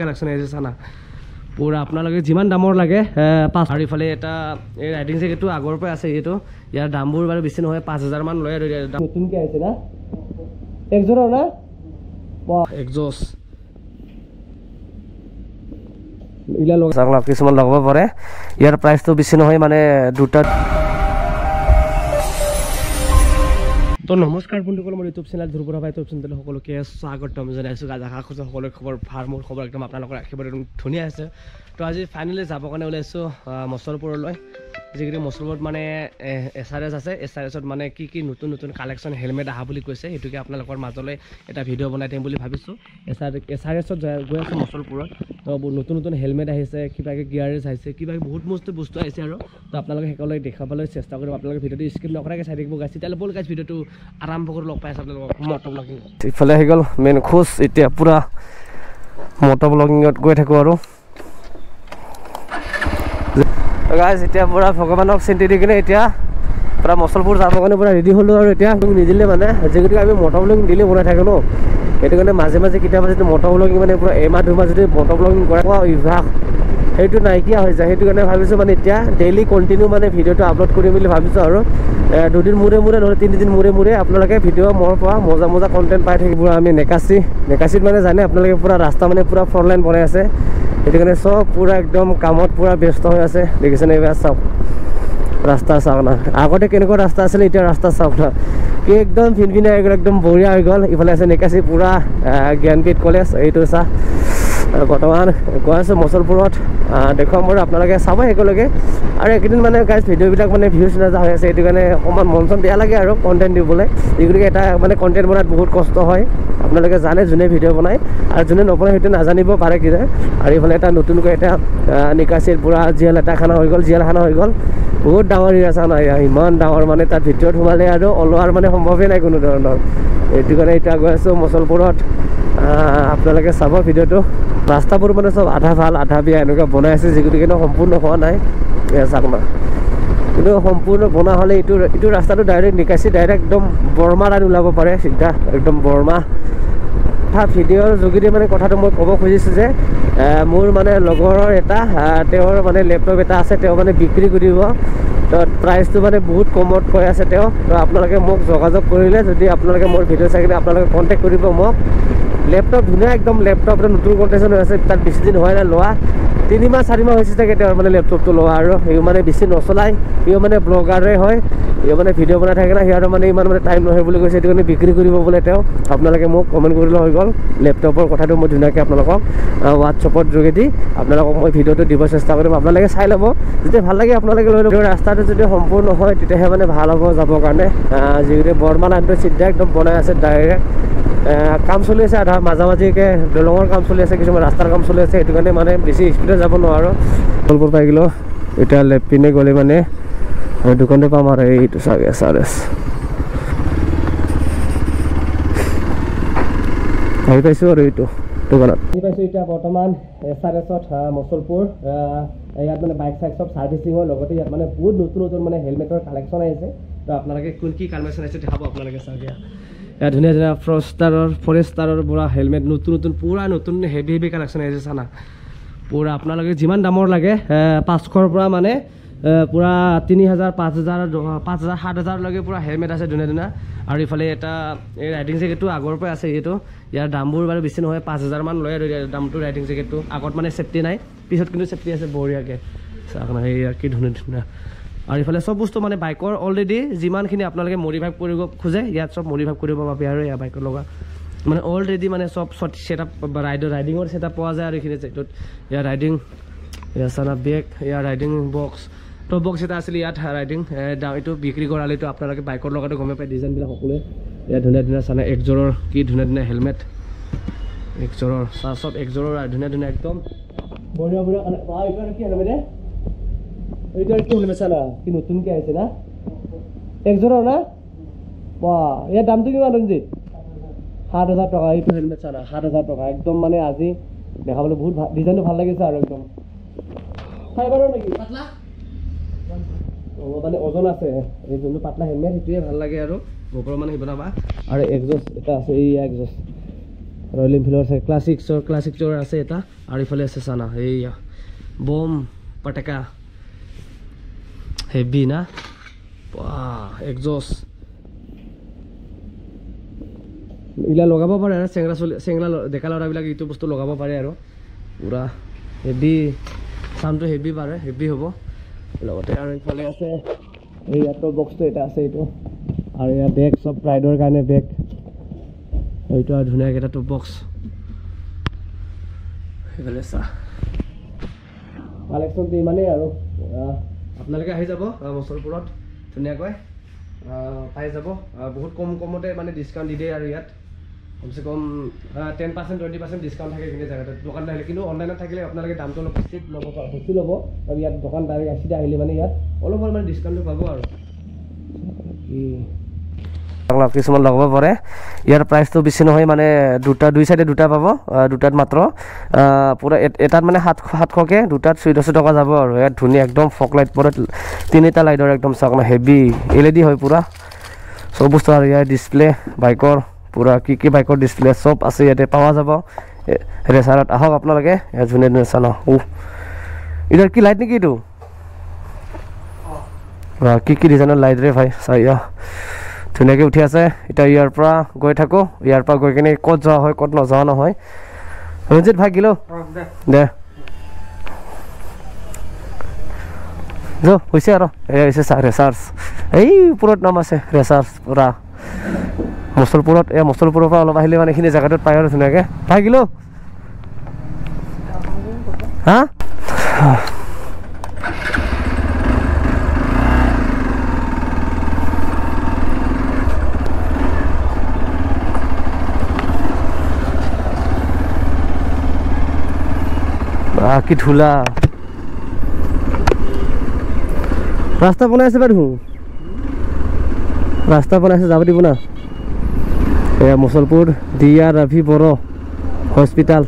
collection আহিছে চানা পুৰা আপোনালোকে যিমান দামৰ লাগে পাঁচ আৰু ইফালে এটা এই ৰাইডিং জেকেটটো আগৰ পৰা আছে এইটো ইয়াৰ দামবোৰ বাৰু বেছি নহয় 5000 মান লয় আৰু নতুনকৈ আহিছে না একজোৰৰ না একজোছ ইলা লগ চাগলা কিছুমান লগাব পাৰে ইয়াৰ প্ৰাইচটো বেছি নহয় মানে দুটা তো নমস্কাৰ বন্ধুসকল মোৰ ইউটিউব চেনেল ধ্ৰুৱৰা ভাই ইউটিউব চেনেল সকলোকে স্বাগতম জনাইছোঁ আশা কৰিছোঁ সকলোৰে খবৰ ভাল মোৰ খবৰ একদম আপোনালোকৰ একেবাৰে একদম ধুনীয়া আছে তো আজি ফাইনেলি যাবৰ কাৰণে ওলাইছোঁ মছলপুৰলৈ যিখিনি মছলপুৰত মানে SRS আছে SRSত মানে কি নতুন নতুন কালেকশ্যন হেলমেট আহা বুলি কৈছে সেইটোকে আপোনালোকৰ মাজলৈ এটা ভিডিঅ' বনাই দিম বুলি ভাবিছোঁ SRSত গৈ আছোঁ মছলপুৰত তো নতুন নতুন হেলমেট আহিছে কিবাকৈ গিয়াৰেজ আহিছে কিবাকৈ বহুত বস্তু আহিছে আৰু তো আপোনালোকে সকলোকে দেখাবলৈ চেষ্টা কৰিম আপোনালোকে ভিডিঅ'টো স্কিপ নকৰাকৈ চাই থাকিব গাইছে তেতিয়াহ'লে ব'ল গাইছ ভিডিঅ'টো আৰম্ভ কৰি লগ পাইছে আপোনালোকক মটৰ ব্লগিং ইফালে আহি গ'ল মেইন খোজ এতিয়া পূৰা মটৰ ব্লগিঙত গৈ থাকোঁ আৰু গাইজ এতিয়া পূৰা ভগৱানক চিন্তি দি কিনে এতিয়া পূৰা মছলপুৰ যাবৰ কাৰণে পূৰা ৰেডি হ'লোঁ আৰু এতিয়া নিদিলে মানে যিহেতুকে আমি মটৰ ব্লগিং দিলে বনাই থাকোঁ ন সেইটো কাৰণে মাজে কেতিয়াবা যদি মটৰ ব্লগিং মানে পূৰা এমাহ দুমাহ যদি মটৰ ব্লগিং কৰা অভ্যাস সেইটো নাইকিয়া হৈ যায় সেইটো কাৰণে ভাবিছোঁ মানে এতিয়া ডেইলি কণ্টিনিউ মানে ভিডিঅ'টো আপলোড কৰিম বুলি ভাবিছোঁ আৰু দুদিন মূৰে নহ'লে 3 দিন মূৰে আপোনালোকে ভিডিঅ' মোৰ পৰা মজা কণ্টেণ্ট পাই থাকিব আমি নেকাচিত মানে জানে আপোনালোকে পূৰা ৰাস্তা মানে পূৰা ফ'ৰ লাইন বনাই আছে সেইটো কাৰণে চব পূৰা একদম কামত পূৰা ব্যস্ত হৈ আছে দেখিছেনে এইবাৰ চাওক ৰাস্তা চাওক না আগতে কেনেকুৱা ৰাস্তা আছিলে এতিয়া ৰাস্তা চাওক না কি একদম ফিনফিনে হৈ গ'ল একদম বঢ়িয়া হৈ গ'ল ইফালে আছে নেকাচি পূৰা জ্ঞানপীঠ কলেজ এইটো চা বৰ্তমান গৈ আছোঁ মছলপুৰত দেখুৱাম বাৰু আপোনালোকে চাব একেলগে আৰু এইকেইদিন মানে গাইজ ভিডিঅ'বিলাক মানে ভিউজ নাযা হৈ আছে সেইটো কাৰণে অকণমান মন চন বেয়া লাগে আৰু কণ্টেণ্ট দিবলৈ যিগতিকে এটা মানে কণ্টেণ্ট বনাত বহুত কষ্ট হয় আপোনালোকে জানে যোনে ভিডিঅ' বনায় আৰু যোনে নবনায় সেইটো নাজানিব পাৰে কি যায় আৰু এইফালে এটা নতুনকৈ এটা নিকাচিৰ পূৰা জিয়ালখানা হৈ গ'ল বহুত ডাঙৰ এৰিয়া নাই ইমান ডাঙৰ মানে তাত ভিতৰত সোমালে আৰু ওলোৱাৰ মানে সম্ভৱেই নাই কোনো ধৰণৰ সেইটো কাৰণে এতিয়া গৈ আছোঁ মছলপুৰত আপোনালোকে চাব ভিডিঅ'টো ৰাস্তাবোৰ মানে চব আধা ভাল আধা বেয়া এনেকুৱা বনাই আছে যিগতিকে সম্পূৰ্ণ হোৱা নাই চাওক না কিন্তু সম্পূৰ্ণ বনোৱা হ'লে এইটো ৰাস্তাটো ডাইৰেক্ট নিকাচি ডাইৰেক্ট একদম বৰমা লাইন ওলাব পাৰে চিধা একদম বৰমা ভিডিঅ'ৰ যোগেদি মানে কথাটো মই ক'ব খুজিছোঁ যে মোৰ মানে লগৰৰ এটা তেওঁৰ মানে লেপটপ এটা আছে তেওঁ মানে বিক্ৰী কৰিব তো প্ৰাইচটো মানে বহুত কমত কৈ আছে তেওঁ তো আপোনালোকে মোক যোগাযোগ কৰিলে যদি আপোনালোকে মোৰ ভিডিঅ' চাই কিনে আপোনালোকে কণ্টেক্ট কৰিব মোক লেপটপ ধুনীয়া একদম লেপটপ এটা নতুন কণ্ডিশ্যন হৈ আছে তাত বেছি দিন হোৱা নাই লোৱা 3 মাহ 4 মাহ হৈছে চাগে তেওঁৰ মানে লেপটপটো লোৱা আৰু সিও মানে বেছি নচলায় সিও মানে ব্লগাৰে হয় সিও মানে ভিডিঅ' বনাই থাকে না সিহঁতৰ মানে ইমান মানে টাইম নহয় বুলি কৈছে সেইটো কাৰণে বিক্ৰী কৰিব বোলে তেওঁ আপোনালোকে মোক কমেণ্ট কৰিলে হৈ গ'ল লেপটপৰ কথাটো মই ধুনীয়াকৈ আপোনালোকক হোৱাটছএপৰ যোগেদি আপোনালোকক মই ভিডিঅ'টো দিব চেষ্টা কৰিম আপোনালোকে চাই ল'ব যদি ভাল লাগে আপোনালোকে লৈ ল'ব ৰাস্তাটো যদি সম্পূৰ্ণ হয় তেতিয়াহে মানে ভাল হ'ব যাবৰ কাৰণে যিহেতু বৰমা লাইনটো চিধা একদম বনাই আছে ডাইৰেক্ট কাম চলি আছে আধা মাজে দলঙৰ কাম চলি আছে কিছুমান ৰাস্তাৰ কাম চলি আছে সেইটো কাৰণে মানে বেছি স্পীডত যাব নোৱাৰোঁ মছলপুৰ পাই গ'লোঁ এতিয়া লেফ্ট পিনে গ'লে মানে দোকানটো পাম আৰু এইটো চাগে SRS আহি পাইছোঁ আৰু এইটো দোকানত আহি পাইছোঁ এতিয়া বৰ্তমান SRSত মছলপুৰ ইয়াত মানে বাইক চাইক চব ছাৰ্ভিচিং হয় লগতে ইয়াত মানে বহুত নতুন মানে হেলমেটৰ কালেকশ্যন আহিছে তো আপোনালোকে কি কালেকশ্যন আহিছে দেখাব আপোনালোকে চাওক ইয়াত ধুনীয়া ফৰেষ্টাৰৰ পৰা হেলমেট নতুন পূৰা নতুন হেভি কালেকশ্যন আহিছে চানা পূৰা আপোনালোকে যিমান দামৰ লাগে 500ৰ পৰা মানে পূৰা 3000 5000 7000লৈকে পূৰা হেলমেট আছে ধুনীয়া আৰু ইফালে এটা এই ৰাইডিং জেকেটটো আগৰ পৰা আছে এইটো ইয়াৰ দামবোৰ বাৰু বেছি নহয় 5000 মান লয় আৰু দামটো ৰাইডিং জেকেটটো আগত মানে চেফটি নাই পিছত কিন্তু চেফটি আছে বঢ়িয়াকৈ চাওক না এইয়া কি ধুনীয়া আৰু ইফালে চব বস্তু মানে বাইকৰ অলৰেডি যিমানখিনি আপোনালোকে মডিফাই কৰিব খোজে ইয়াত চব মডিফাই কৰিব পাবি আৰু ইয়াৰ বাইকৰ লগা মানে অলৰেডি মানে চব ছেটআপ ৰাইডিঙৰ ছেটআপ পোৱা যায় আৰু এইখিনি জেটোত ইয়াৰ ৰাইডিং ইয়াৰ চানা বেগ ইয়াৰ ৰাইডিং বক্স তো বক্স এটা আছিলে ইয়াত ৰাইডিং এইটো বিক্ৰী কৰালেতো আপোনালোকে বাইকৰ লগতে গমে পায় ডিজাইনবিলাক সকলোৱে ইয়াত ধুনীয়া চানা একযোৰৰ কি ধুনীয়া হেলমেট একযোৰৰ চব একযোৰৰ ধুনীয়া একদম বঢ়িয়া কি হেলমেট এইটো কি হেলমেট চানা কি নতুনকৈ আহিছে না একযোৰৰ না বাহ ইয়াৰ দামটো কিমান ৰঞ্জিত 7000 টকা এইটো হেলমেট চানা 7000 টকা একদম মানে আজি দেখাবলৈ বহুত ডিজাইনটো ভাল লাগিছে আৰু একদম ফাইবাৰৰ নেকি পাতলা মানে ওজন আছে এই যোনটো পাতলা হেলমেট সেইটোৱে ভাল লাগে আৰু ওপৰৰ মানে বনাবা আৰু এক্সজষ্ট এটা আছে এই এক্সজষ্ট ৰয়েল এনফিল্ডৰ আছে ক্লাছিকৰ আছে এটা আৰু ইফালে আছে চানা এইয়া বম পটাকা হেভি না এক্সজষ্ট এইবিলাক লগাব পাৰে আৰু চেংৰা ডেকা ল'ৰাবিলাক এইটো বস্তু লগাব পাৰে আৰু পুৰা হেভি চাউণ্ডটো হেভি পাৰে হেভি হ'ব লগতে আৰু ইফালে আছে এই ইয়াত বক্সটো এটা আছে এইটো আৰু ইয়াত বেগ চব ৰাইডৰ কাৰণে বেগ এইটো আৰু ধুনীয়াকৈ এটা টপ বক্স এইফালে চাহ কালেকশ্যনটো ইমানেই আৰু আপোনালোকে আহি যাব মছলপুৰত ধুনীয়াকৈ পাই যাব বহুত কমতে মানে ডিছকাউণ্ট দি দিয়ে আৰু ইয়াত কমচে কম 10% 20% ডিছকাউণ্ট থাকে এইখিনি জেগাতে দোকান আহিলে কিন্তু অনলাইনত থাকিলে আপোনালোকে দামটো অলপ বেছি ল'ব আৰু ইয়াত দোকান ডাইৰেক্ট আহিলে মানে ইয়াত অলপ মানে ডিছকাউণ্টটো পাব আৰু কিছুমান লগাব পাৰে ইয়াৰ প্ৰাইচটো বেছি নহয় মানে দুই চাইডে দুটা পাব দুটাত মাত্ৰ পুৰা এটাত মানে 700কে দুটাত 1400 টকা যাব আৰু ইয়াত ধুনীয়া একদম ফক লাইট পৰে 3টা লাইটৰ একদম চাওক না হেভি LED হয় পুৰা চব বস্তু আৰু ইয়াৰ ডিছপ্লে বাইকৰ পুৰা কি বাইকৰ ডিছপ্লে চব আছে ইয়াতে পাৱা যাব ৰেচাৰত আহক আপোনালোকে ইয়াত ধুনীয়া চান ইধাৰ কি লাইট নেকি এইটো কি ডিজাইনৰ লাইট ৰে ভাই চাইয়া ধুনীয়াকৈ উঠি আছে এতিয়া ইয়াৰ পৰা গৈ থাকোঁ ইয়াৰ পৰা গৈ কিনে ক'ত যোৱা হয় ক'ত নোযোৱা নহয় ৰঞ্জিত ভাই কিলো দে হৈছে আৰু এয়া হৈছে ৰেচাৰ্চ এই ওপৰত নাম আছে ৰেচাৰ্চ পুৰা মছলপুৰৰ পৰা অলপ আহিলে মানে এইখিনি জেগাটোত পায় আৰু ধুনীয়াকৈ ভাই কিলো হা কি ধূলা ৰাস্তা বনাই আছে বাৰু ৰাস্তা বনাইছে যাব দিব না এয়া মছলপুৰ দিয়া ৰাভি বড়ো হস্পিটাল